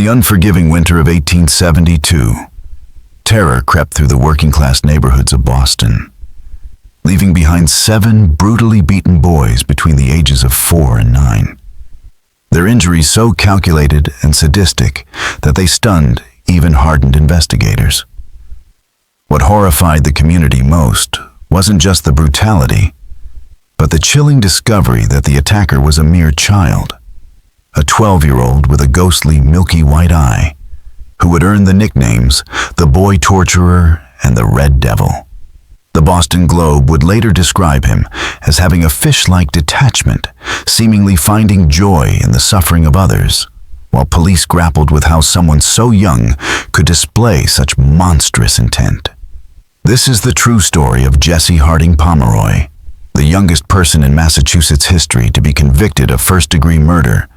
the unforgiving winter of 1872, terror crept through the working-class neighborhoods of Boston, leaving behind 7 brutally beaten boys between the ages of 4 and 9. Their injuries so calculated and sadistic that they stunned even hardened investigators. What horrified the community most wasn't just the brutality, but the chilling discovery that the attacker was a mere child, a 12-year-old with a ghostly, milky white eye, who would earn the nicknames the Boy Torturer and the Red Devil. The Boston Globe would later describe him as having a fish-like detachment, seemingly finding joy in the suffering of others, while police grappled with how someone so young could display such monstrous intent. This is the true story of Jesse Harding Pomeroy, the youngest person in Massachusetts history to be convicted of first-degree murder,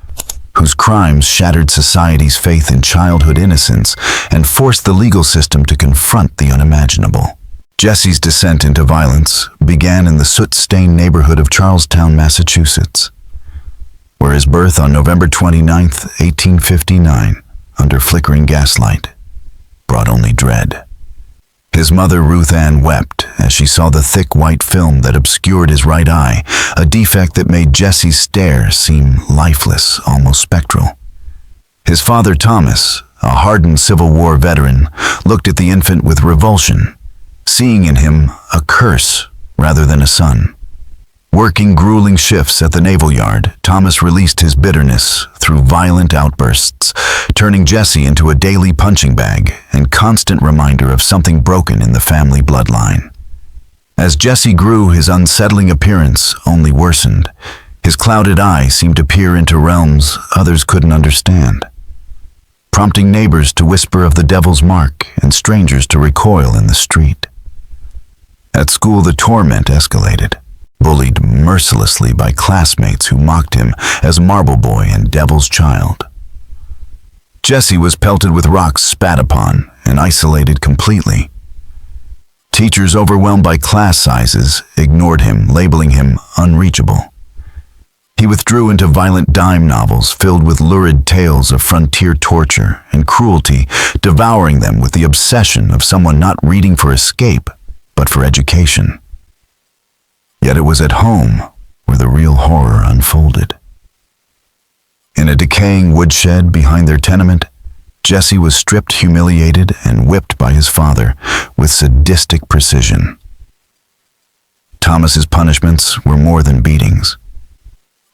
whose crimes shattered society's faith in childhood innocence and forced the legal system to confront the unimaginable. Jesse's descent into violence began in the soot-stained neighborhood of Charlestown, Massachusetts, where his birth on November 29, 1859, under flickering gaslight, brought only dread. His mother, Ruth Ann, wept as she saw the thick white film that obscured his right eye, a defect that made Jesse's stare seem lifeless, almost spectral. His father, Thomas, a hardened Civil War veteran, looked at the infant with revulsion, seeing in him a curse rather than a son. Working grueling shifts at the naval yard, Thomas released his bitterness through violent outbursts, turning Jesse into a daily punching bag and constant reminder of something broken in the family bloodline. As Jesse grew, his unsettling appearance only worsened. His clouded eye seemed to peer into realms others couldn't understand, prompting neighbors to whisper of the devil's mark and strangers to recoil in the street. At school, the torment escalated, bullied mercilessly by classmates who mocked him as Marble Boy and Devil's Child. Jesse was pelted with rocks, spat upon, and isolated completely. Teachers, overwhelmed by class sizes, ignored him, labeling him unreachable. He withdrew into violent dime novels filled with lurid tales of frontier torture and cruelty, devouring them with the obsession of someone not reading for escape, but for education. Yet it was at home where the real horror unfolded. In a decaying woodshed behind their tenement, Jesse was stripped, humiliated, and whipped by his father with sadistic precision. Thomas's punishments were more than beatings.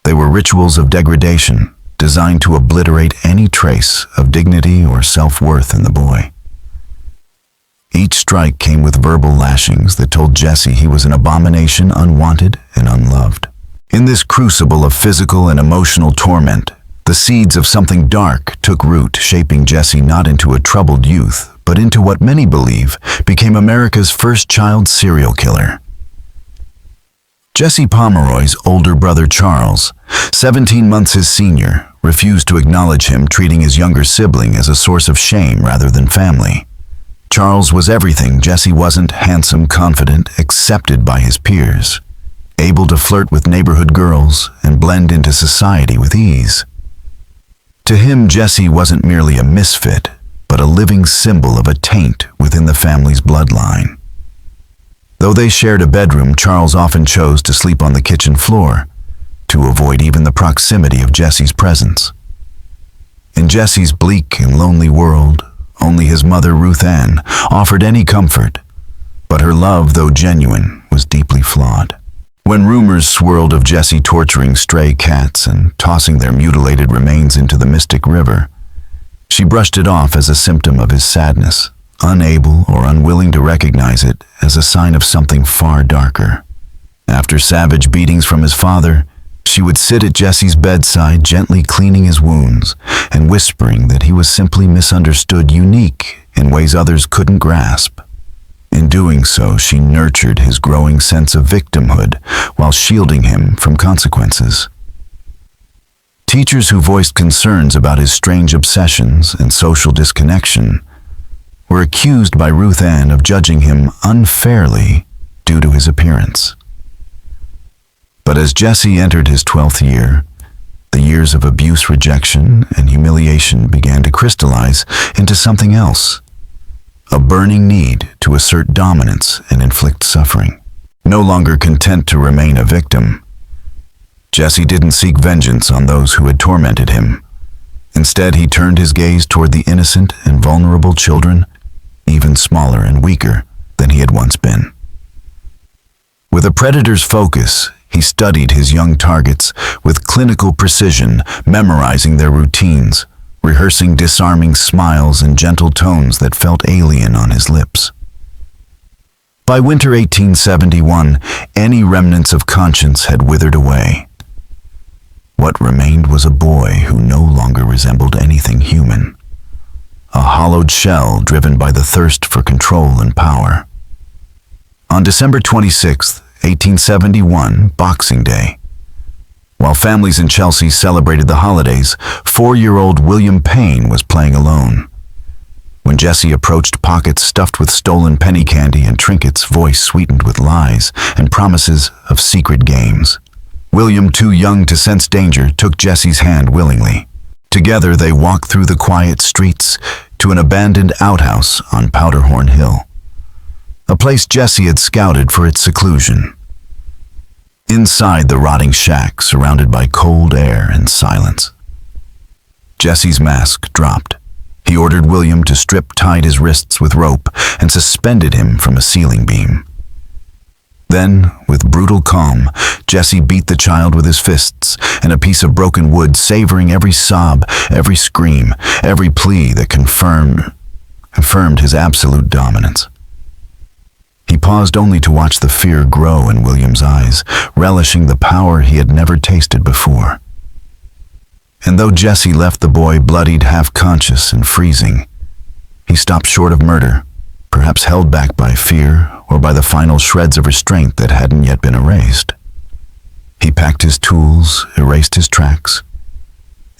They were rituals of degradation designed to obliterate any trace of dignity or self-worth in the boy. Each strike came with verbal lashings that told Jesse he was an abomination, unwanted and unloved. In this crucible of physical and emotional torment, the seeds of something dark took root, shaping Jesse not into a troubled youth, but into what many believe became America's first child serial killer. Jesse Pomeroy's older brother Charles, 17 months his senior, refused to acknowledge him, treating his younger sibling as a source of shame rather than family. Charles was everything Jesse wasn't: handsome, confident, accepted by his peers, able to flirt with neighborhood girls and blend into society with ease. To him, Jesse wasn't merely a misfit, but a living symbol of a taint within the family's bloodline. Though they shared a bedroom, Charles often chose to sleep on the kitchen floor, to avoid even the proximity of Jesse's presence. In Jesse's bleak and lonely world, only his mother, Ruth Ann, offered any comfort, but her love, though genuine, was deeply flawed. When rumors swirled of Jesse torturing stray cats and tossing their mutilated remains into the Mystic River, she brushed it off as a symptom of his sadness, unable or unwilling to recognize it as a sign of something far darker. After savage beatings from his father, she would sit at Jesse's bedside, gently cleaning his wounds and whispering that he was simply misunderstood, unique in ways others couldn't grasp. In doing so, she nurtured his growing sense of victimhood while shielding him from consequences. Teachers who voiced concerns about his strange obsessions and social disconnection were accused by Ruth Ann of judging him unfairly due to his appearance. But as Jesse entered his 12th year, The years of abuse, rejection, and humiliation began to crystallize into something else. A burning need to assert dominance and inflict suffering. No longer content to remain a victim, Jesse didn't seek vengeance on those who had tormented him. Instead, he turned his gaze toward the innocent and vulnerable children, even smaller and weaker than he had once been. With a predator's focus, he studied his young targets with clinical precision, memorizing their routines, rehearsing disarming smiles and gentle tones that felt alien on his lips. By winter 1871, any remnants of conscience had withered away. What remained was a boy who no longer resembled anything human, a hollowed shell driven by the thirst for control and power. On December 26, 1871, Boxing Day, while families in Chelsea celebrated the holidays, 4-year-old William Payne was playing alone. When Jesse approached, pockets stuffed with stolen penny candy and trinkets, voice sweetened with lies and promises of secret games. William, too young to sense danger, took Jesse's hand willingly. Together they walked through the quiet streets to an abandoned outhouse on Powderhorn Hill, a place Jesse had scouted for its seclusion. Inside the rotting shack, surrounded by cold air and silence, Jesse's mask dropped. He ordered William to tied his wrists with rope, and suspended him from a ceiling beam. Then, with brutal calm, Jesse beat the child with his fists and a piece of broken wood, savoring every sob, every scream, every plea that confirmed his absolute dominance. He paused only to watch the fear grow in William's eyes, relishing the power he had never tasted before. And though Jesse left the boy bloodied, half-conscious, and freezing, he stopped short of murder, perhaps held back by fear or by the final shreds of restraint that hadn't yet been erased. He packed his tools, erased his tracks,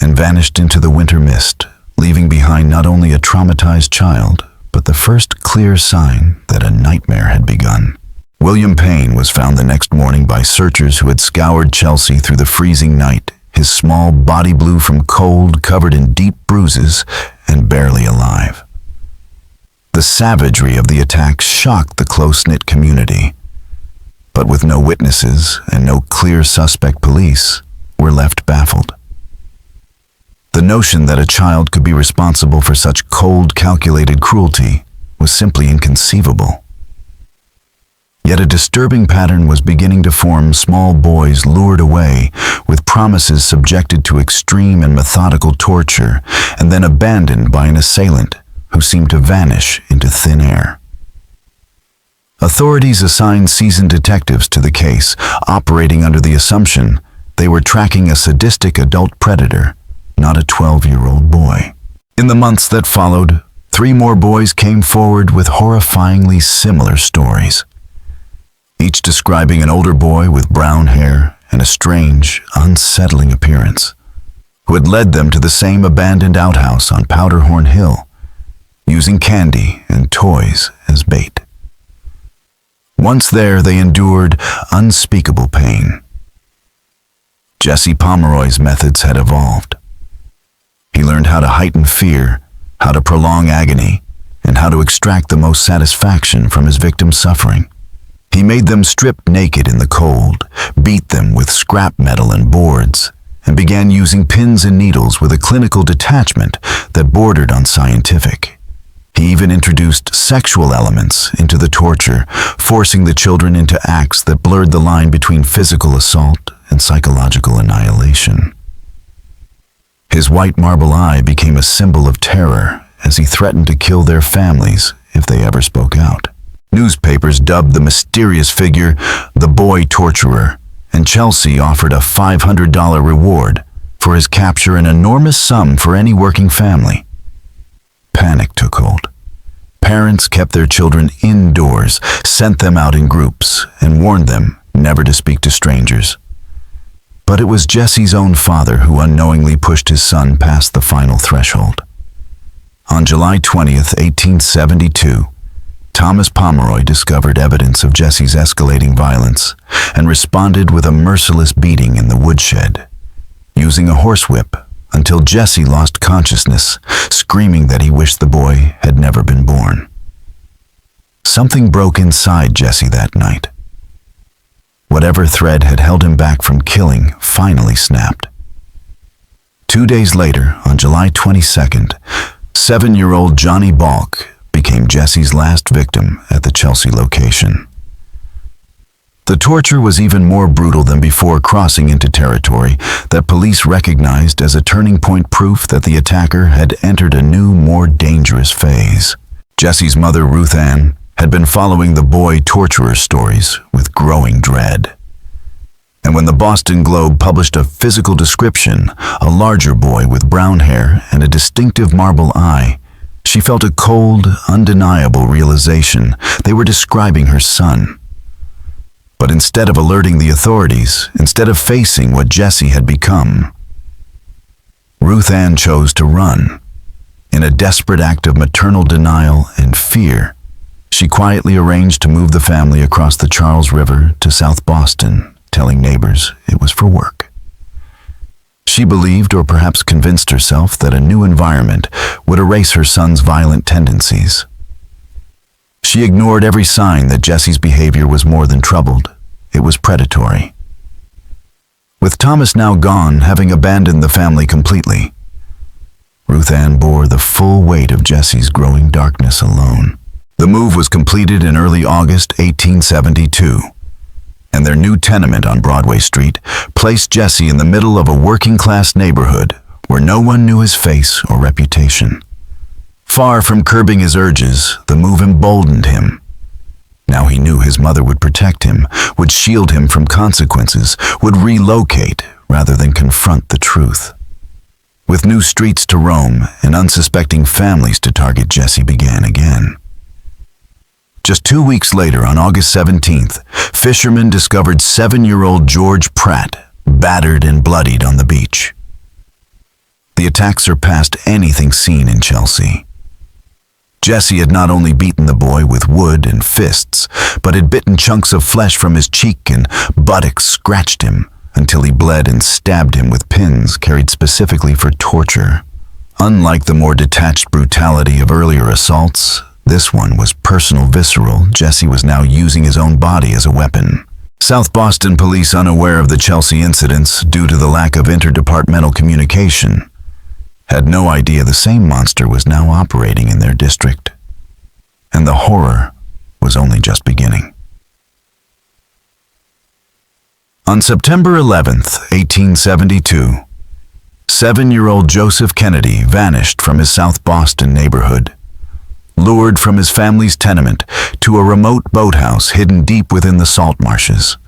and vanished into the winter mist, leaving behind not only a traumatized child, but the first clear sign that a nightmare had begun. William Payne was found the next morning by searchers who had scoured Chelsea through the freezing night, his small body blue from cold, covered in deep bruises, and barely alive. The savagery of the attack shocked the close-knit community, but with no witnesses and no clear suspect, police were left baffled. The notion that a child could be responsible for such cold, calculated cruelty was simply inconceivable. Yet a disturbing pattern was beginning to form. Small boys lured away with promises, subjected to extreme and methodical torture, and then abandoned by an assailant who seemed to vanish into thin air. Authorities assigned seasoned detectives to the case, operating under the assumption they were tracking a sadistic adult predator, not a 12-year-old boy. In the months that followed, 3 more boys came forward with horrifyingly similar stories, each describing an older boy with brown hair and a strange, unsettling appearance, who had led them to the same abandoned outhouse on Powderhorn Hill, using candy and toys as bait. Once there, they endured unspeakable pain. Jesse Pomeroy's methods had evolved. He learned how to heighten fear, how to prolong agony, and how to extract the most satisfaction from his victim's suffering. He made them strip naked in the cold, beat them with scrap metal and boards, and began using pins and needles with a clinical detachment that bordered on scientific. He even introduced sexual elements into the torture, forcing the children into acts that blurred the line between physical assault and psychological annihilation. His white marble eye became a symbol of terror as he threatened to kill their families if they ever spoke out. Newspapers dubbed the mysterious figure the Boy Torturer, and Chelsea offered a $500 reward for his capture, an enormous sum for any working family. Panic took hold. Parents kept their children indoors, sent them out in groups, and warned them never to speak to strangers. But it was Jesse's own father who unknowingly pushed his son past the final threshold. On July 20th, 1872, Thomas Pomeroy discovered evidence of Jesse's escalating violence and responded with a merciless beating in the woodshed. using a horsewhip until Jesse lost consciousness, screaming that he wished the boy had never been born. Something broke inside Jesse that night. Whatever thread had held him back from killing finally snapped. 2 days later, on July 22nd, 7-year-old Johnny Balk became Jesse's last victim at the Chelsea location. The torture was even more brutal than before, crossing into territory that police recognized as a turning point, proof that the attacker had entered a new, more dangerous phase. Jesse's mother, Ruth Ann, had been following the boy torturer stories with growing dread. And when the Boston Globe published a physical description, a larger boy with brown hair and a distinctive marble eye, she felt a cold, undeniable realization they were describing her son. But instead of alerting the authorities, instead of facing what Jesse had become, Ruth Ann chose to run. In a desperate act of maternal denial and fear, she quietly arranged to move the family across the Charles River to South Boston, telling neighbors it was for work. She believed, or perhaps convinced herself, that a new environment would erase her son's violent tendencies. She ignored every sign that Jesse's behavior was more than troubled. It was predatory. With Thomas now gone, having abandoned the family completely, Ruth Ann bore the full weight of Jesse's growing darkness alone. The move was completed in early August 1872, and their new tenement on Broadway Street placed Jesse in the middle of a working-class neighborhood where no one knew his face or reputation. Far from curbing his urges, the move emboldened him. Now he knew his mother would protect him, would shield him from consequences, would relocate rather than confront the truth. With new streets to roam and unsuspecting families to target, Jesse began again. Just 2 weeks later, on August 17th, fishermen discovered 7-year-old George Pratt, battered and bloodied on the beach. The attack surpassed anything seen in Chelsea. Jesse had not only beaten the boy with wood and fists, but had bitten chunks of flesh from his cheek and buttocks, scratched him until he bled, and stabbed him with pins carried specifically for torture. Unlike the more detached brutality of earlier assaults, this one was personal, visceral. Jesse was now using his own body as a weapon. South Boston police, unaware of the Chelsea incidents due to the lack of interdepartmental communication, had no idea the same monster was now operating in their district. And the horror was only just beginning. On September 11th, 1872, 7-year-old Joseph Kennedy vanished from his South Boston neighborhood, lured from his family's tenement to a remote boathouse hidden deep within the salt marshes.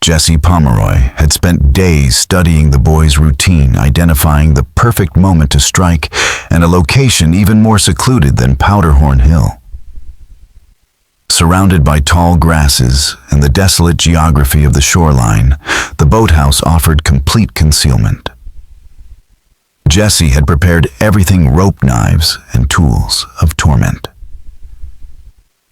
Jesse Pomeroy had spent days studying the boy's routine, identifying the perfect moment to strike, and a location even more secluded than Powderhorn Hill. Surrounded by tall grasses and the desolate geography of the shoreline, the boathouse offered complete concealment. Jesse had prepared everything: rope, knives, and tools of torment.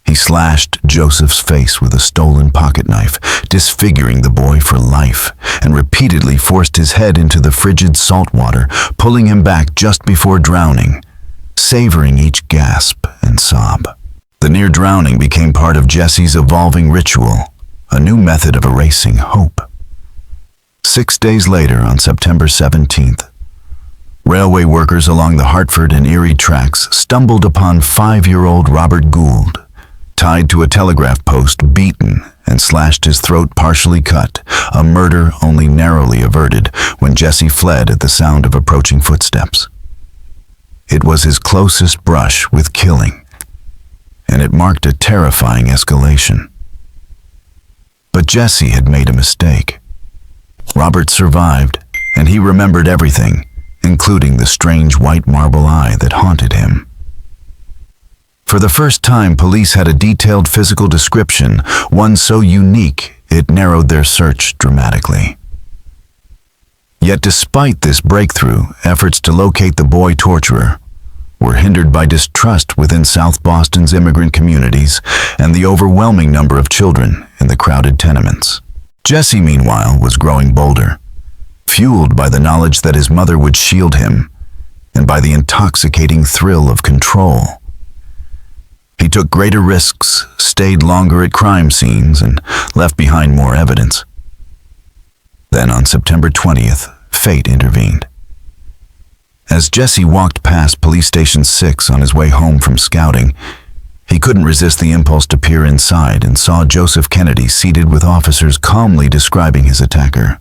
He slashed Joseph's face with a stolen pocket knife, disfiguring the boy for life, and repeatedly forced his head into the frigid salt water, pulling him back just before drowning, savoring each gasp and sob. The near drowning became part of Jesse's evolving ritual, a new method of erasing hope. 6 days later, on September 17th, railway workers along the Hartford and Erie tracks stumbled upon 5-year-old Robert Gould, tied to a telegraph post, beaten, and slashed his throat partially cut, a murder only narrowly averted when Jesse fled at the sound of approaching footsteps. It was his closest brush with killing, and it marked a terrifying escalation. But Jesse had made a mistake. Robert survived, and he remembered everything, including the strange white marble eye that haunted him. For the first time, police had a detailed physical description, one so unique it narrowed their search dramatically. Yet despite this breakthrough, efforts to locate the boy torturer were hindered by distrust within South Boston's immigrant communities and the overwhelming number of children in the crowded tenements. Jesse, meanwhile, was growing bolder. fueled by the knowledge that his mother would shield him and by the intoxicating thrill of control. He took greater risks, stayed longer at crime scenes, and left behind more evidence. Then on September 20th, fate intervened. As Jesse walked past Police Station 6 on his way home from scouting, he couldn't resist the impulse to peer inside and saw Joseph Kennedy seated with officers calmly describing his attacker.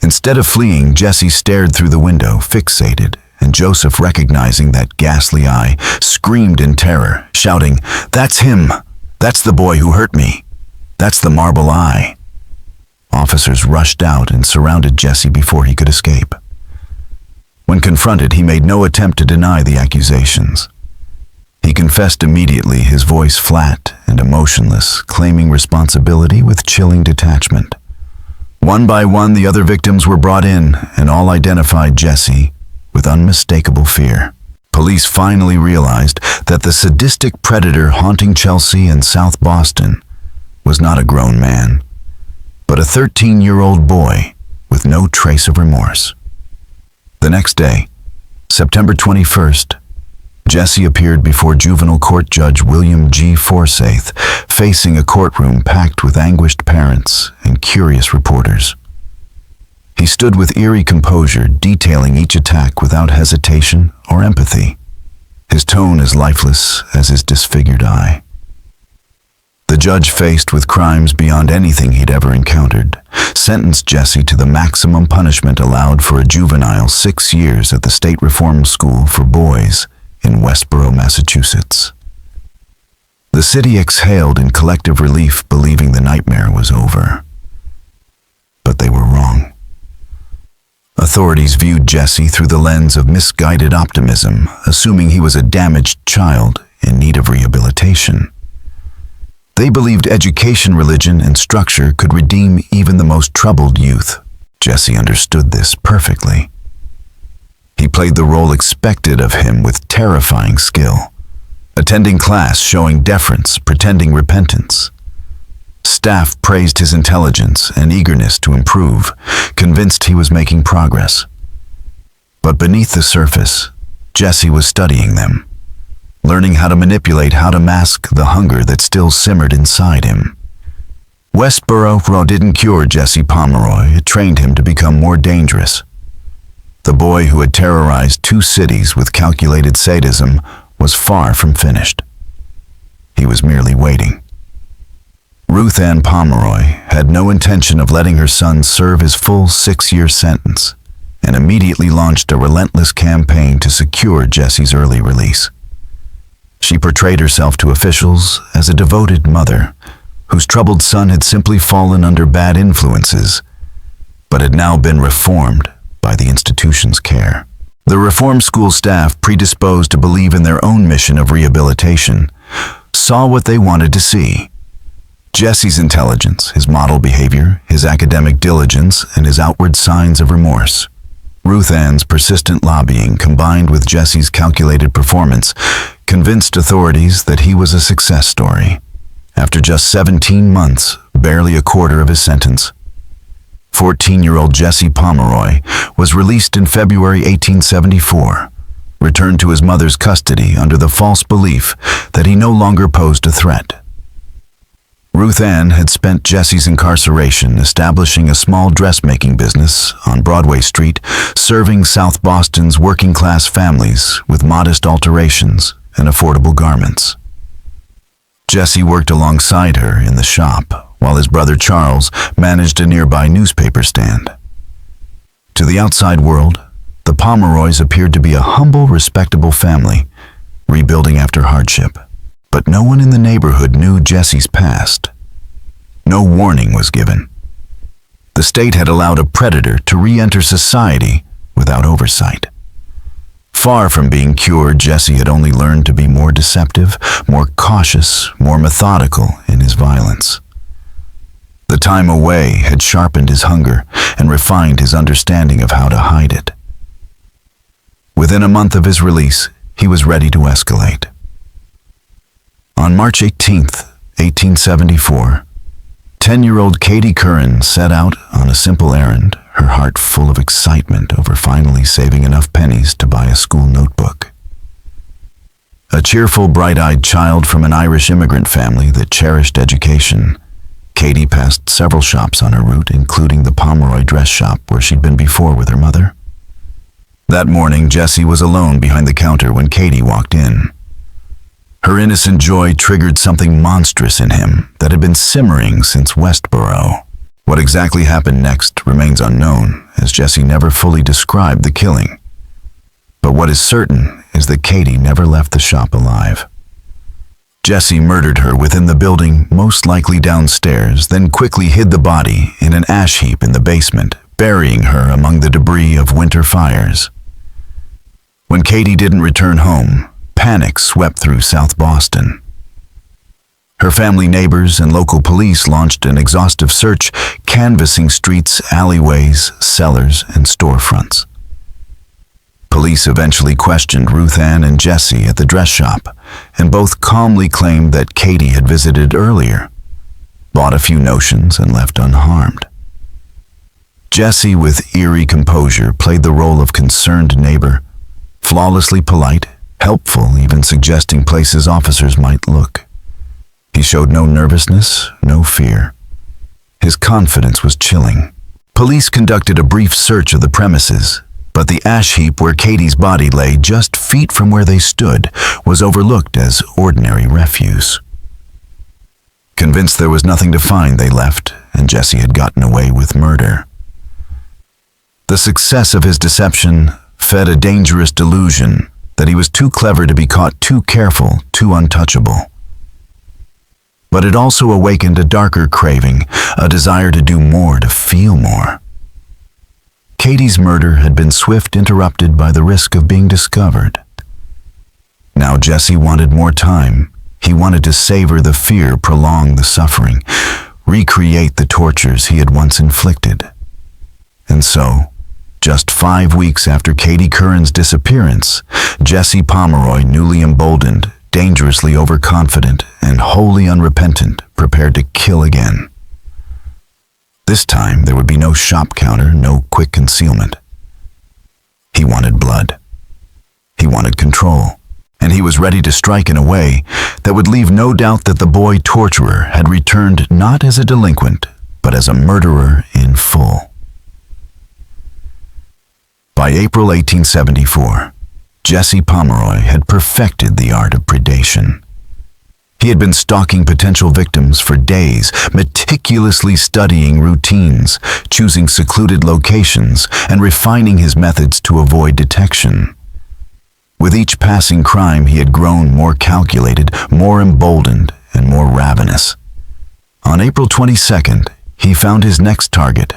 Instead of fleeing, Jesse stared through the window, fixated, and Joseph, recognizing that ghastly eye, screamed in terror, shouting, "That's him! That's the boy who hurt me! That's the Marble Eye!" Officers rushed out and surrounded Jesse before he could escape. When confronted, he made no attempt to deny the accusations. He confessed immediately, his voice flat and emotionless, claiming responsibility with chilling detachment. One by one, the other victims were brought in, and all identified Jesse with unmistakable fear. Police finally realized that the sadistic predator haunting Chelsea and South Boston was not a grown man, but a 13-year-old boy with no trace of remorse. The next day, September 21st, Jesse appeared before juvenile court judge William G. Forsyth, facing a courtroom packed with anguished parents and curious reporters. He stood with eerie composure, detailing each attack without hesitation or empathy, his tone as lifeless as his disfigured eye. The judge, faced with crimes beyond anything he'd ever encountered, sentenced Jesse to the maximum punishment allowed for a juvenile, 6 years at the State Reform School for Boys in Westboro, Massachusetts. The city exhaled in collective relief, believing the nightmare was over. But they were wrong. Authorities viewed Jesse through the lens of misguided optimism, assuming he was a damaged child in need of rehabilitation. They believed education, religion, and structure could redeem even the most troubled youth. Jesse understood this perfectly. He played the role expected of him with terrifying skill, attending class, showing deference, pretending repentance. Staff praised his intelligence and eagerness to improve, convinced he was making progress. But beneath the surface, Jesse was studying them, learning how to manipulate, how to mask the hunger that still simmered inside him. Westboro didn't cure Jesse Pomeroy, it trained him to become more dangerous. The boy who had terrorized 2 cities with calculated sadism was far from finished. He was merely waiting. Ruth Ann Pomeroy had no intention of letting her son serve his full 6-year sentence, and immediately launched a relentless campaign to secure Jesse's early release. She portrayed herself to officials as a devoted mother whose troubled son had simply fallen under bad influences, but had now been reformed by the institution's care. The reform school staff, predisposed to believe in their own mission of rehabilitation, saw what they wanted to see: Jesse's intelligence, his model behavior, his academic diligence, and his outward signs of remorse. Ruth Ann's persistent lobbying, combined with Jesse's calculated performance, convinced authorities that he was a success story. After just 17 months, barely a quarter of his sentence, 14-year-old Jesse Pomeroy was released in February 1874, returned to his mother's custody under the false belief that he no longer posed a threat. Ruth Ann had spent Jesse's incarceration establishing a small dressmaking business on Broadway Street, serving South Boston's working-class families with modest alterations and affordable garments. Jesse worked alongside her in the shop, while his brother Charles managed a nearby newspaper stand. To the outside world, the Pomeroys appeared to be a humble, respectable family, rebuilding after hardship. But no one in the neighborhood knew Jesse's past. No warning was given. The state had allowed a predator to re-enter society without oversight. Far from being cured, Jesse had only learned to be more deceptive, more cautious, more methodical in his violence. The time away had sharpened his hunger and refined his understanding of how to hide it. Within a month of his release, he was ready to escalate. On March 18, 1874, 10-year-old Katie Curran set out on a simple errand, her heart full of excitement over finally saving enough pennies to buy a school notebook. A cheerful, bright-eyed child from an Irish immigrant family that cherished education, Katie passed several shops on her route, including the Pomeroy dress shop where she'd been before with her mother. That morning, Jesse was alone behind the counter when Katie walked in. Her innocent joy triggered something monstrous in him that had been simmering since Westboro. What exactly happened next remains unknown, as Jesse never fully described the killing. But what is certain is that Katie never left the shop alive. Jesse murdered her within the building, most likely downstairs, then quickly hid the body in an ash heap in the basement, burying her among the debris of winter fires. When Katie didn't return home, panic swept through South Boston. Her family, neighbors, and local police launched an exhaustive search, canvassing streets, alleyways, cellars, and storefronts. Police eventually questioned Ruth Ann and Jesse at the dress shop, and both calmly claimed that Katie had visited earlier, bought a few notions, and left unharmed. Jesse, with eerie composure, played the role of concerned neighbor, flawlessly polite, helpful, even suggesting places officers might look. He showed no nervousness, no fear. His confidence was chilling. Police conducted a brief search of the premises, but the ash heap where Katie's body lay just feet from where they stood was overlooked as ordinary refuse. Convinced there was nothing to find, they left, and Jesse had gotten away with murder. The success of his deception fed a dangerous delusion that he was too clever to be caught, too careful, too untouchable. But it also awakened a darker craving, a desire to do more, to feel more. Katie's murder had been swift, interrupted by the risk of being discovered. Now Jesse wanted more time. He wanted to savor the fear, prolong the suffering, recreate the tortures he had once inflicted. And so, just 5 weeks after Katie Curran's disappearance, Jesse Pomeroy, newly emboldened, dangerously overconfident, and wholly unrepentant, prepared to kill again. This time, there would be no shop counter, no quick concealment. He wanted blood. He wanted control, and he was ready to strike in a way that would leave no doubt that the boy torturer had returned not as a delinquent, but as a murderer in full. By April 1874, Jesse Pomeroy had perfected the art of predation. He had been stalking potential victims for days, meticulously studying routines, choosing secluded locations, and refining his methods to avoid detection. With each passing crime, he had grown more calculated, more emboldened, and more ravenous. On April 22nd, he found his next target,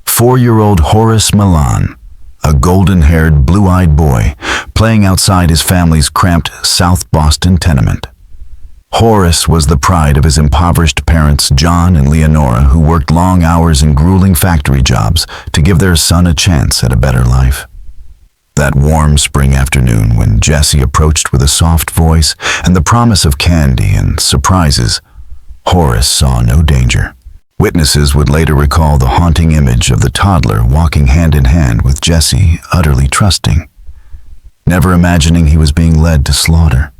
4-year-old Horace Milan, a golden-haired, blue-eyed boy, playing outside his family's cramped South Boston tenement. Horace was the pride of his impoverished parents, John and Leonora, who worked long hours in grueling factory jobs to give their son a chance at a better life. That warm spring afternoon, when Jesse approached with a soft voice and the promise of candy and surprises, Horace saw no danger. Witnesses would later recall the haunting image of the toddler walking hand in hand with Jesse, utterly trusting, never imagining he was being led to slaughter.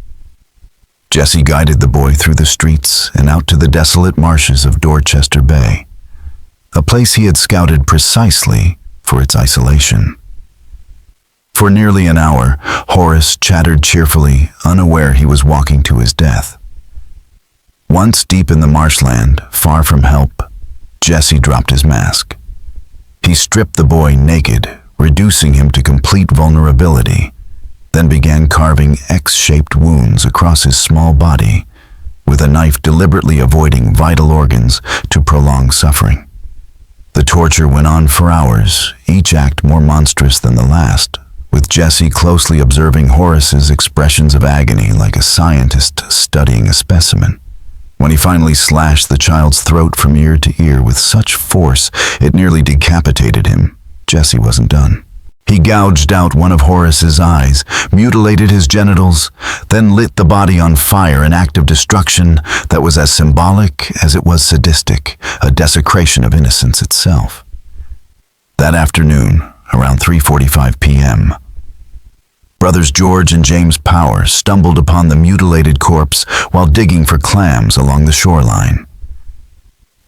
Jesse guided the boy through the streets and out to the desolate marshes of Dorchester Bay, a place he had scouted precisely for its isolation. For nearly an hour, Horace chattered cheerfully, unaware he was walking to his death. Once deep in the marshland, far from help, Jesse dropped his mask. He stripped the boy naked, reducing him to complete vulnerability, then began carving X-shaped wounds across his small body, with a knife deliberately avoiding vital organs to prolong suffering. The torture went on for hours, each act more monstrous than the last, with Jesse closely observing Horace's expressions of agony like a scientist studying a specimen. When he finally slashed the child's throat from ear to ear with such force it nearly decapitated him, Jesse wasn't done. He gouged out one of Horace's eyes, mutilated his genitals, then lit the body on fire, an act of destruction that was as symbolic as it was sadistic, a desecration of innocence itself. That afternoon, around 3:45 p.m., brothers George and James Power stumbled upon the mutilated corpse while digging for clams along the shoreline.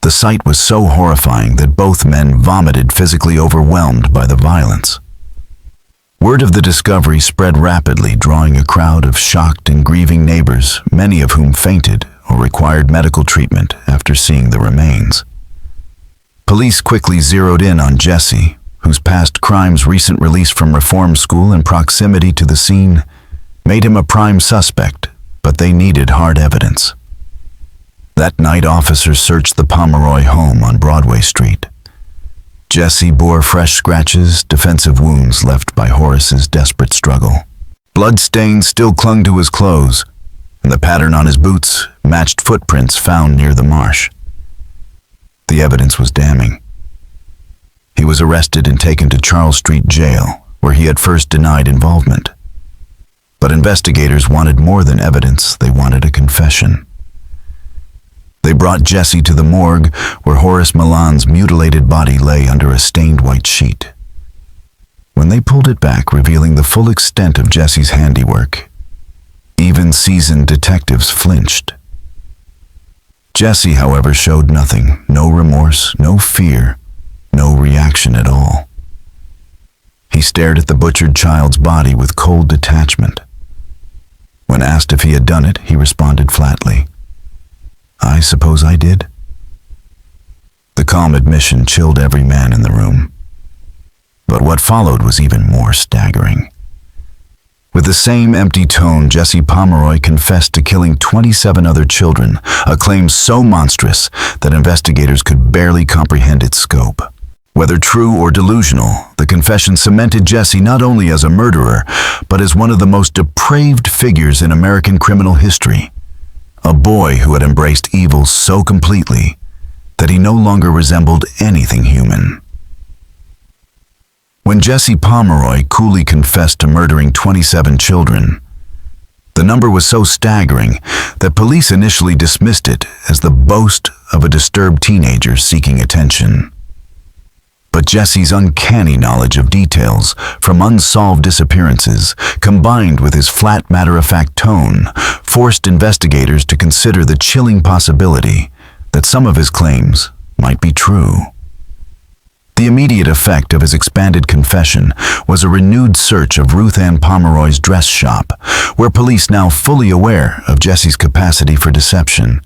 The sight was so horrifying that both men vomited, physically overwhelmed by the violence. Word of the discovery spread rapidly, drawing a crowd of shocked and grieving neighbors, many of whom fainted or required medical treatment after seeing the remains. Police quickly zeroed in on Jesse, whose past crimes, recent release from reform school, and proximity to the scene made him a prime suspect, but they needed hard evidence. That night, officers searched the Pomeroy home on Broadway Street. Jesse bore fresh scratches, defensive wounds left by Horace's desperate struggle. Bloodstains still clung to his clothes, and the pattern on his boots matched footprints found near the marsh. The evidence was damning. He was arrested and taken to Charles Street Jail, where he had first denied involvement. But investigators wanted more than evidence. They wanted a confession. They brought Jesse to the morgue, where Horace Milan's mutilated body lay under a stained white sheet. When they pulled it back, revealing the full extent of Jesse's handiwork, even seasoned detectives flinched. Jesse, however, showed nothing, no remorse, no fear, no reaction at all. He stared at the butchered child's body with cold detachment. When asked if he had done it, he responded flatly, "I suppose I did." The calm admission chilled every man in the room. But what followed was even more staggering. With the same empty tone, Jesse Pomeroy confessed to killing 27 other children, a claim so monstrous that investigators could barely comprehend its scope. Whether true or delusional, the confession cemented Jesse not only as a murderer, but as one of the most depraved figures in American criminal history. A boy who had embraced evil so completely that he no longer resembled anything human. When Jesse Pomeroy coolly confessed to murdering 27 children, the number was so staggering that police initially dismissed it as the boast of a disturbed teenager seeking attention. But Jesse's uncanny knowledge of details from unsolved disappearances, combined with his flat, matter-of-fact tone, forced investigators to consider the chilling possibility that some of his claims might be true. The immediate effect of his expanded confession was a renewed search of Ruth Ann Pomeroy's dress shop, where police, now fully aware of Jesse's capacity for deception,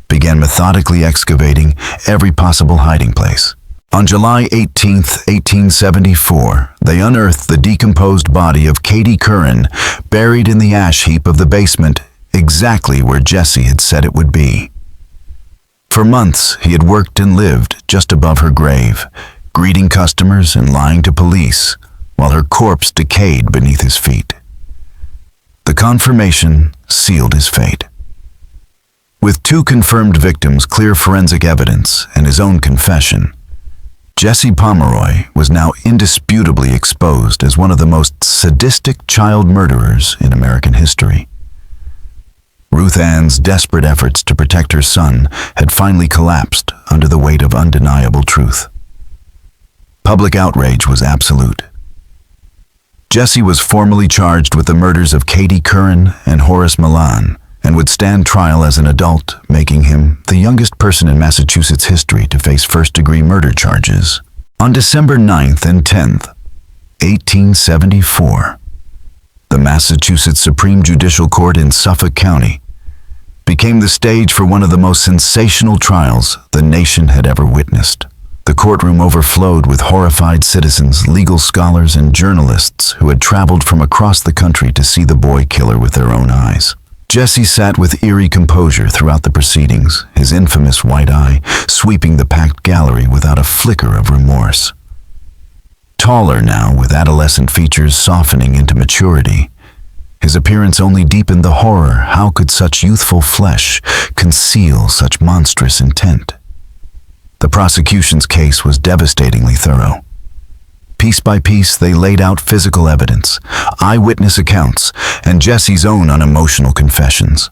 began methodically excavating every possible hiding place. On July 18, 1874, they unearthed the decomposed body of Katie Curran, buried in the ash heap of the basement, exactly where Jesse had said it would be. For months, he had worked and lived just above her grave, greeting customers and lying to police, while her corpse decayed beneath his feet. The confirmation sealed his fate. With 2 confirmed victims, clear forensic evidence, and his own confession, Jesse Pomeroy was now indisputably exposed as one of the most sadistic child murderers in American history. Ruth Ann's desperate efforts to protect her son had finally collapsed under the weight of undeniable truth. Public outrage was absolute. Jesse was formally charged with the murders of Katie Curran and Horace Milan, and would stand trial as an adult, making him the youngest person in Massachusetts history to face first-degree murder charges. On December 9th and 10th, 1874, the Massachusetts Supreme Judicial Court in Suffolk County became the stage for one of the most sensational trials the nation had ever witnessed. The courtroom overflowed with horrified citizens, legal scholars, and journalists who had traveled from across the country to see the boy killer with their own eyes. Jesse sat with eerie composure throughout the proceedings, his infamous white eye sweeping the packed gallery without a flicker of remorse. Taller now, with adolescent features softening into maturity, his appearance only deepened the horror. How could such youthful flesh conceal such monstrous intent? The prosecution's case was devastatingly thorough. Piece by piece, they laid out physical evidence, eyewitness accounts, and Jesse's own unemotional confessions.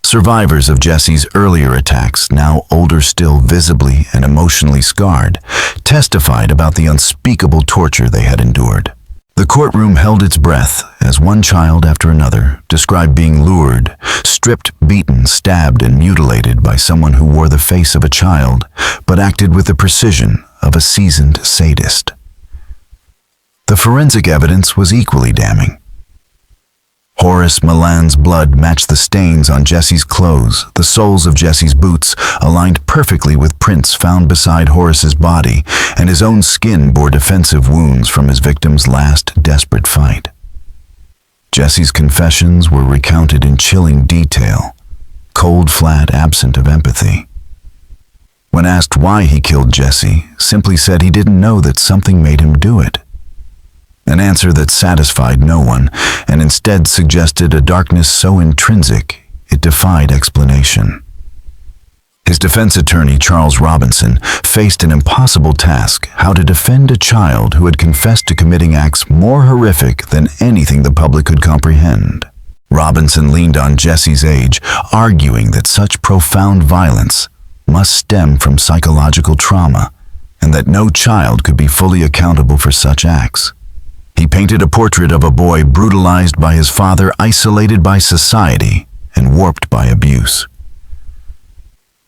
Survivors of Jesse's earlier attacks, now older still, visibly and emotionally scarred, testified about the unspeakable torture they had endured. The courtroom held its breath as one child after another described being lured, stripped, beaten, stabbed, and mutilated by someone who wore the face of a child but acted with the precision of a seasoned sadist. The forensic evidence was equally damning. Horace Milan's blood matched the stains on Jesse's clothes. The soles of Jesse's boots aligned perfectly with prints found beside Horace's body, and his own skin bore defensive wounds from his victim's last desperate fight. Jesse's confessions were recounted in chilling detail, cold, flat, absent of empathy. When asked why he killed Jesse, simply said he didn't know that something made him do it. An answer that satisfied no one, and instead suggested a darkness so intrinsic it defied explanation. His defense attorney, Charles Robinson, faced an impossible task: how to defend a child who had confessed to committing acts more horrific than anything the public could comprehend. Robinson leaned on Jesse's age, arguing that such profound violence must stem from psychological trauma, and that no child could be fully accountable for such acts. He painted a portrait of a boy brutalized by his father, isolated by society, and warped by abuse.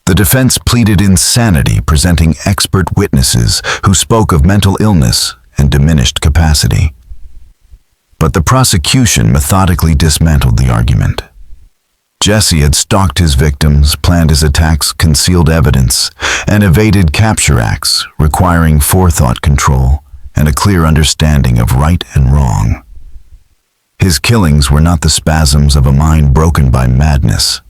The defense pleaded insanity, presenting expert witnesses who spoke of mental illness and diminished capacity. But the prosecution methodically dismantled the argument. Jesse had stalked his victims, planned his attacks, concealed evidence, and evaded capture acts, requiring forethought, control, and a clear understanding of right and wrong. His killings were not the spasms of a mind broken by madness,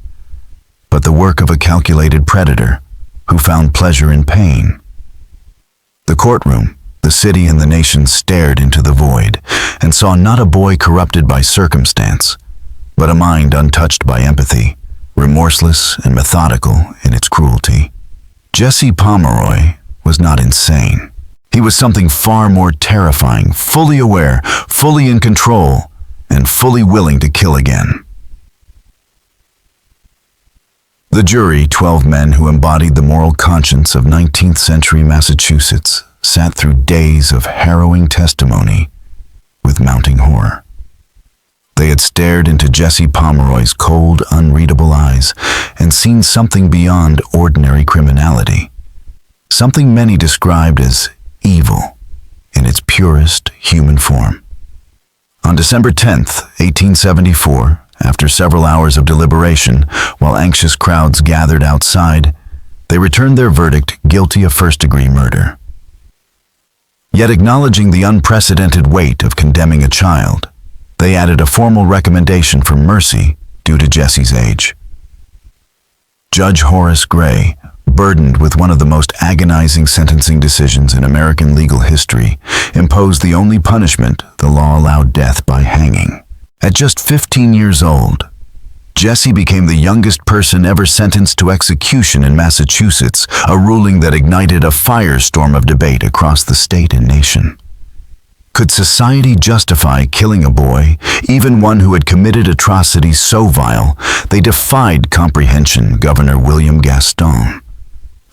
but the work of a calculated predator who found pleasure in pain. The courtroom, the city, and the nation stared into the void and saw not a boy corrupted by circumstance, but a mind untouched by empathy, remorseless and methodical in its cruelty. Jesse Pomeroy was not insane. He was something far more terrifying, fully aware, fully in control, and fully willing to kill again. The jury, 12 men who embodied the moral conscience of 19th century Massachusetts, sat through days of harrowing testimony with mounting horror. They had stared into Jesse Pomeroy's cold, unreadable eyes and seen something beyond ordinary criminality, something many described as evil in its purest human form. On December 10th, 1874, after several hours of deliberation, while anxious crowds gathered outside, they returned their verdict guilty of first-degree murder. Yet acknowledging the unprecedented weight of condemning a child, they added a formal recommendation for mercy due to Jesse's age. Judge Horace Gray, burdened with one of the most agonizing sentencing decisions in American legal history, imposed the only punishment the law allowed: death by hanging. At just 15 years old, Jesse became the youngest person ever sentenced to execution in Massachusetts, a ruling that ignited a firestorm of debate across the state and nation. Could society justify killing a boy, even one who had committed atrocities so vile they defied comprehension? Governor William Gaston,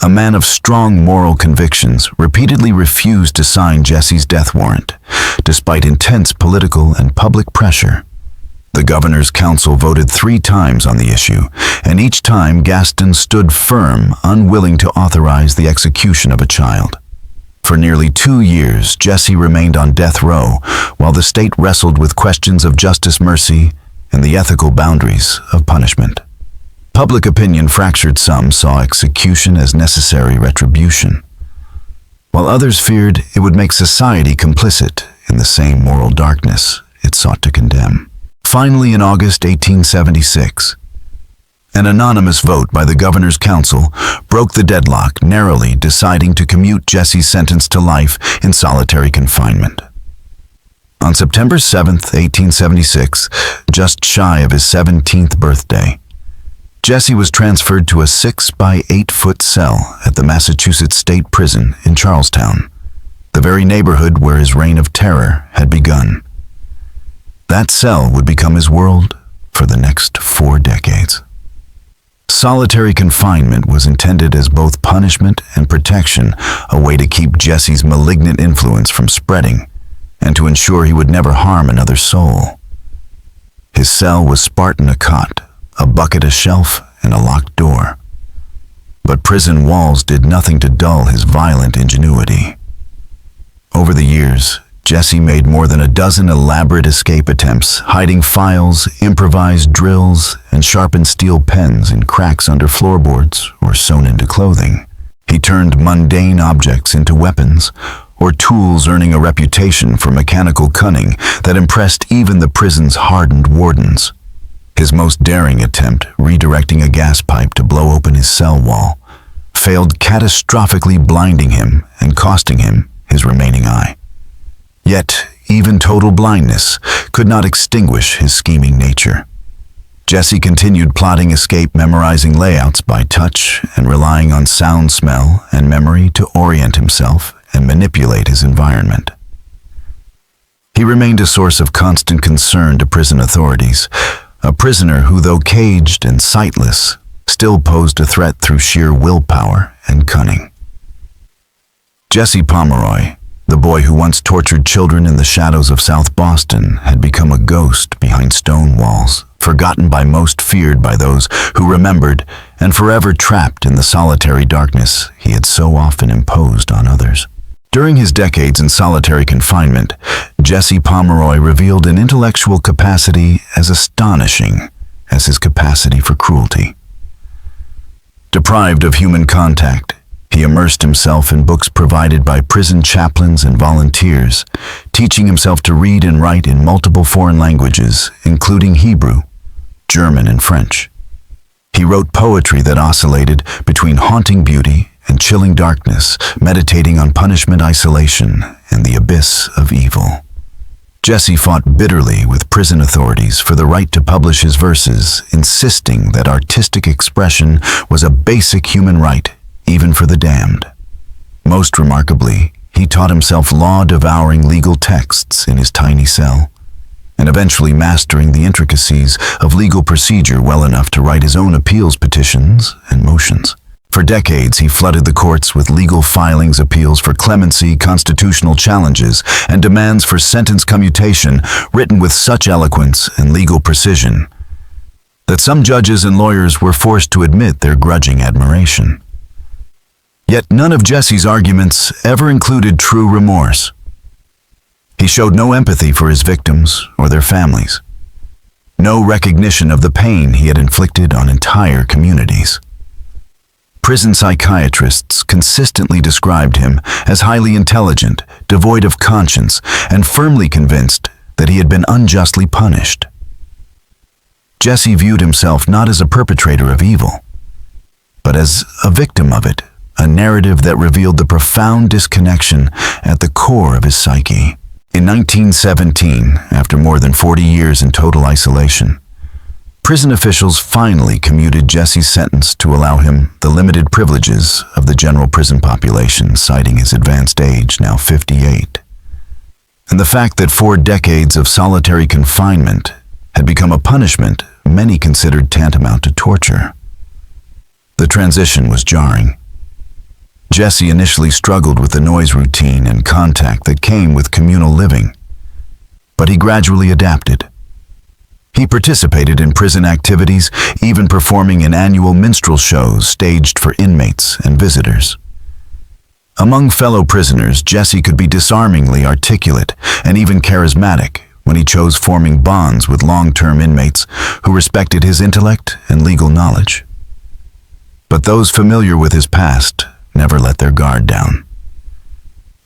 a man of strong moral convictions, repeatedly refused to sign Jesse's death warrant, despite intense political and public pressure. The governor's council voted 3 times on the issue, and each time Gaston stood firm, unwilling to authorize the execution of a child. For nearly 2 years, Jesse remained on death row, while the state wrestled with questions of justice, mercy, and the ethical boundaries of punishment. Public opinion fractured. Some saw execution as necessary retribution, while others feared it would make society complicit in the same moral darkness it sought to condemn. Finally, in August 1876, an anonymous vote by the governor's council broke the deadlock, narrowly deciding to commute Jesse's sentence to life in solitary confinement. On September 7, 1876, just shy of his 17th birthday, Jesse was transferred to a 6 by 8 foot cell at the Massachusetts State Prison in Charlestown, the very neighborhood where his reign of terror had begun. That cell would become his world for the next 4 decades. Solitary confinement was intended as both punishment and protection, a way to keep Jesse's malignant influence from spreading, and to ensure he would never harm another soul. His cell was Spartan a cot, a bucket a shelf, and a locked door. But prison walls did nothing to dull his violent ingenuity. Over the years, Jesse made more than a dozen elaborate escape attempts, hiding files, improvised drills, and sharpened steel pens in cracks under floorboards or sewn into clothing. He turned mundane objects into weapons, or tools, earning a reputation for mechanical cunning that impressed even the prison's hardened wardens. His most daring attempt, redirecting a gas pipe to blow open his cell wall, failed, catastrophically blinding him and costing him his remaining eye. Yet, even total blindness could not extinguish his scheming nature. Jesse continued plotting escape, memorizing layouts by touch and relying on sound, smell, and memory to orient himself and manipulate his environment. He remained a source of constant concern to prison authorities, a prisoner who, though caged and sightless, still posed a threat through sheer willpower and cunning. Jesse Pomeroy, the boy who once tortured children in the shadows of South Boston, had become a ghost behind stone walls, forgotten by most, feared by those who remembered, and forever trapped in the solitary darkness he had so often imposed on others. During his decades in solitary confinement, Jesse Pomeroy revealed an intellectual capacity as astonishing as his capacity for cruelty. Deprived of human contact, he immersed himself in books provided by prison chaplains and volunteers, teaching himself to read and write in multiple foreign languages, including Hebrew, German, and French. He wrote poetry that oscillated between haunting beauty and chilling darkness, meditating on punishment, isolation, and the abyss of evil. Jesse fought bitterly with prison authorities for the right to publish his verses, insisting that artistic expression was a basic human right, even for the damned. Most remarkably, he taught himself law-devouring legal texts in his tiny cell, and eventually mastering the intricacies of legal procedure well enough to write his own appeals petitions and motions. For decades, he flooded the courts with legal filings, appeals for clemency, constitutional challenges, and demands for sentence commutation, written with such eloquence and legal precision that some judges and lawyers were forced to admit their grudging admiration. Yet none of Jesse's arguments ever included true remorse. He showed no empathy for his victims or their families, no recognition of the pain he had inflicted on entire communities. Prison psychiatrists consistently described him as highly intelligent, devoid of conscience, and firmly convinced that he had been unjustly punished. Jesse viewed himself not as a perpetrator of evil, but as a victim of it, a narrative that revealed the profound disconnection at the core of his psyche. In 1917, after more than 40 years in total isolation, prison officials finally commuted Jesse's sentence to allow him the limited privileges of the general prison population, citing his advanced age, now 58. And the fact that 4 decades of solitary confinement had become a punishment many considered tantamount to torture. The transition was jarring. Jesse initially struggled with the noise routine and contact that came with communal living, but he gradually adapted. He participated in prison activities, even performing in annual minstrel shows staged for inmates and visitors. Among fellow prisoners, Jesse could be disarmingly articulate and even charismatic when he chose forming bonds with long-term inmates who respected his intellect and legal knowledge. But those familiar with his past never let their guard down.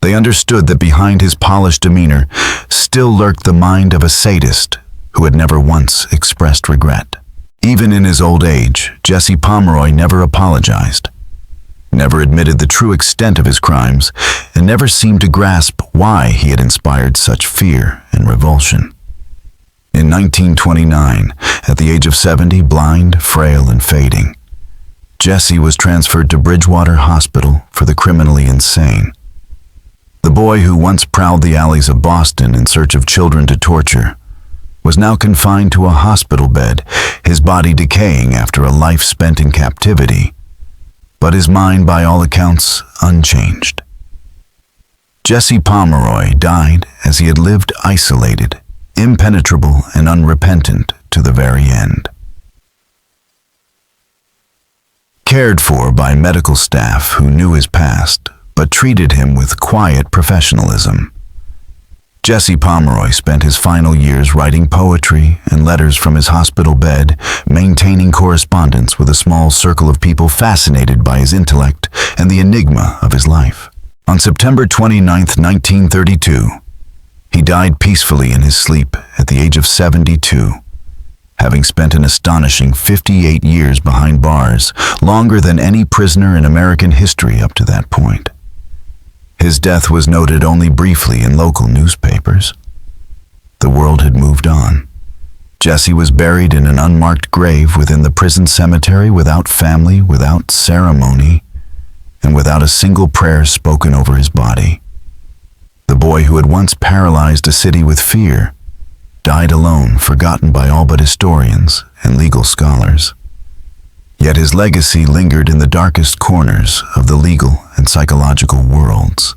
They understood that behind his polished demeanor still lurked the mind of a sadist who had never once expressed regret. Even in his old age, Jesse Pomeroy never apologized, never admitted the true extent of his crimes, and never seemed to grasp why he had inspired such fear and revulsion. In 1929, at the age of 70, blind, frail, and fading, Jesse was transferred to Bridgewater Hospital for the criminally insane. The boy who once prowled the alleys of Boston in search of children to torture was now confined to a hospital bed, his body decaying after a life spent in captivity, but his mind, by all accounts, unchanged. Jesse Pomeroy died as he had lived isolated, impenetrable and unrepentant to the very end. Cared for by medical staff who knew his past, but treated him with quiet professionalism. Jesse Pomeroy spent his final years writing poetry and letters from his hospital bed, maintaining correspondence with a small circle of people fascinated by his intellect and the enigma of his life. On September 29, 1932, he died peacefully in his sleep at the age of 72, having spent an astonishing 58 years behind bars, longer than any prisoner in American history up to that point. His death was noted only briefly in local newspapers. The world had moved on. Jesse was buried in an unmarked grave within the prison cemetery without family, without ceremony, and without a single prayer spoken over his body. The boy who had once paralyzed a city with fear died alone, forgotten by all but historians and legal scholars. Yet his legacy lingered in the darkest corners of the legal and psychological worlds.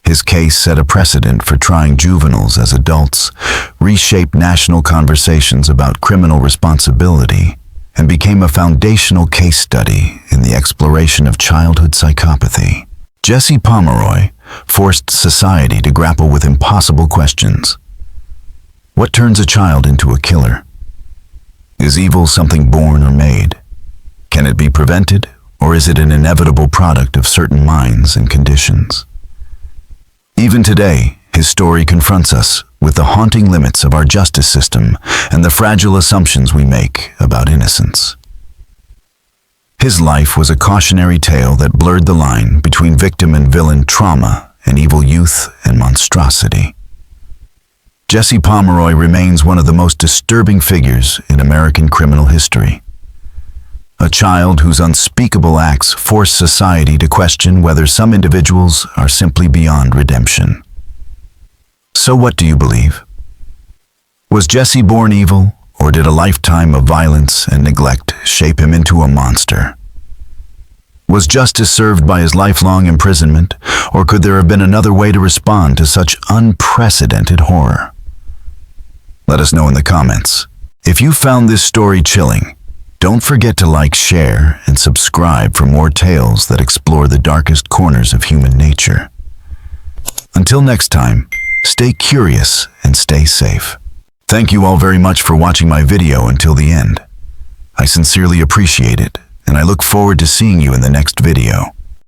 His case set a precedent for trying juveniles as adults, reshaped national conversations about criminal responsibility, and became a foundational case study in the exploration of childhood psychopathy. Jesse Pomeroy forced society to grapple with impossible questions. What turns a child into a killer? Is evil something born or made? Can it be prevented, or is it an inevitable product of certain minds and conditions? Even today, his story confronts us with the haunting limits of our justice system and the fragile assumptions we make about innocence. His life was a cautionary tale that blurred the line between victim and villain, trauma and evil youth and monstrosity. Jesse Pomeroy remains one of the most disturbing figures in American criminal history. A child whose unspeakable acts force society to question whether some individuals are simply beyond redemption. So what do you believe? Was Jesse born evil, or did a lifetime of violence and neglect shape him into a monster? Was justice served by his lifelong imprisonment, or could there have been another way to respond to such unprecedented horror? Let us know in the comments. If you found this story chilling, don't forget to like, share, and subscribe for more tales that explore the darkest corners of human nature. Until next time, stay curious and stay safe. Thank you all very much for watching my video until the end. I sincerely appreciate it, and I look forward to seeing you in the next video.